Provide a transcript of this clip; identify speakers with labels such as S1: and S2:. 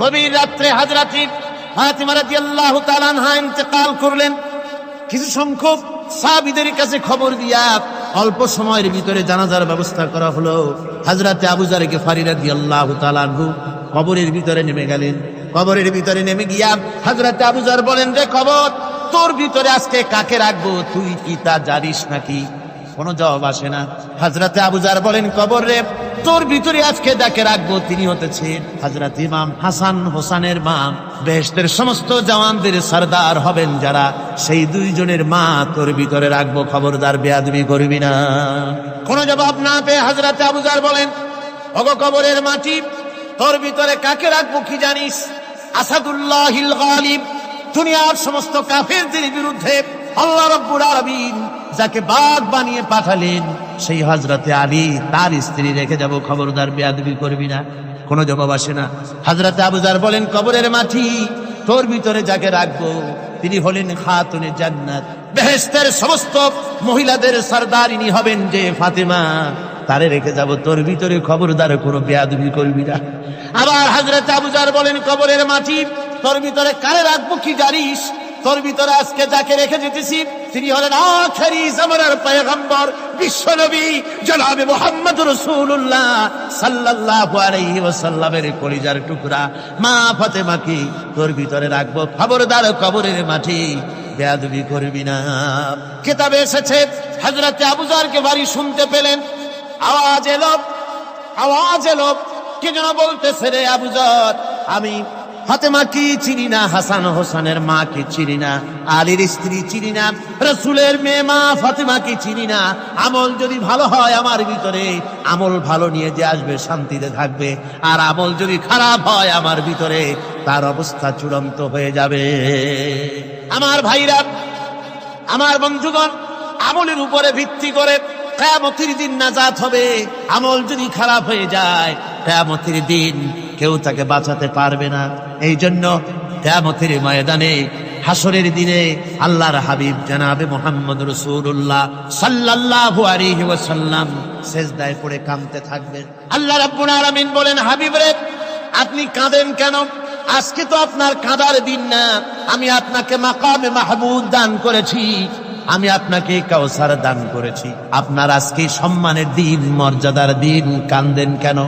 S1: গভীর রাত্রে হযরত ফাতিমা রাদিয়াল্লাহু তাআলা আনহা ইন্তেকাল করলেন। কিছু সংখ্যক সাহাবীদের কাছে খবর দিয়া অল্প সময়ের ভিতরে জানাজার ব্যবস্থা করা হলো। হযরত আবু যর গিফারী রাদিয়াল্লাহু তাআলা আনহু কবরের ভিতরে নেমে গেলেন। কবরের ভিতরে নেমে গিয়া হযরত আবু যর বলেন, রে কবর, তোর ভিতরে আজকে কাকে রাখবো, তুই কি তা জানিস নাকি? কোনো জবাব আসে না। হযরত আবু যর বলেন, কবর রে, তোর ভিতরে আজকে যাকে রাখবো তিনি হতেছেন হযরত ইমাম হাসান হোসেনের মা। বেহেশতের সমস্ত জওয়ানদের সরদার হবেন যারা, সেই দুইজনের মা তোর ভিতরে রাখবো, খবরদার বেয়াদবি করবি না। কোনো জবাব না পেয়ে হযরত আবু যর বলেন, ওগো কবরের মাটি, তোর ভিতরে কাকে রাখবো কি জানিস? আসাদুল্লাহিল গালিব, দুনিয়ার সমস্ত কাফেরদের বিরুদ্ধে আল্লাহ রাব্বুল আলামিন যাকে বাঘ বানিয়ে পাঠালেন, সেই হযরতে আলী, তার স্ত্রী রেখে যাব, খবরদার বেয়াদবি করবি না। কোনো জবাব আসে না। হযরত আবু যর বলেন, কবরের মাটি, তোর ভিতরে যাকে রাখবো তিনি হলেন খাতুনে জান্নাত, বেহেশতের সমস্ত মহিলাদের সরদারিনী হবেন যে ফাতেমা, তারে রেখে যাব, তোর ভিতরে খবরদার কোনো বেয়াদবি করবি না। আবার হযরত আবু যর বলেন, কবরের মাটি, তোর ভিতরে কারে রাখবো কি জানিস? তোর ভিতরে আজকে যাকে রেখে যেতেছি তিনি হলেন আখেরি জামানার পয়গম্বর বিশ্বনবী জনাবে মুহাম্মদ রাসূলুল্লাহ সাল্লাল্লাহু আলাইহি ওয়াসাল্লামের কলিজার টুকরা মা ফাতেমাকে তোর ভিতরে রাখবো, খবরদার কবরের মাটি বেয়াদবি করবি না। কিতাবে এসেছে হযরত আবু যর গিফারী শুনতে পেলেন, আওয়াজ এলো, কে যেন বলতেছে, রে আবু যর, আমি ফাতেমা কি চিনি না, হাসান হোসেনের মা কি চিনি না, আলীর স্ত্রী চিনি না, রাসূলের মেয়ে মা ফাতেমা কি চিনি না। আমল যদি ভালো হয় আমার ভিতরে, আমল ভালো নিয়ে যে আসবে শান্তিতে থাকবে, আর আমল যদি খারাপ হয় আমার ভিতরে, তার অবস্থা চূড়ান্ত হয়ে যাবে। আমার ভাইরা, আমার বন্ধুগণ, আমলের উপরে ভিত্তি করে কিয়ামতের দিন নাজাত হবে। আমল যদি খারাপ হয়ে যায়, কিয়ামতের দিন কেউ তাকে বাঁচাতে পারবে না। এই জন্য কিয়ামতের ময়দানে, হাসরের দিনে আল্লাহর হাবিব জনাবে মুহাম্মদ রাসূলুল্লাহ সাল্লাল্লাহু আলাইহি ওয়াসাল্লাম সিজদায় পড়ে কাঁদতে থাকবেন। আল্লাহ রাব্বুল আলামিন বলেন, হাবিব রে, আপনি কাঁদেন কেন? আজকে তো আপনার কাঁদার দিন না, আমি আপনাকে মাকামে মাহমুদ দান করেছি, আমি আপনাকে কাউসার দান করেছি। আপনার আজকে সম্মানের দিন, মর্যাদার দিন, কাঁদেন কেন?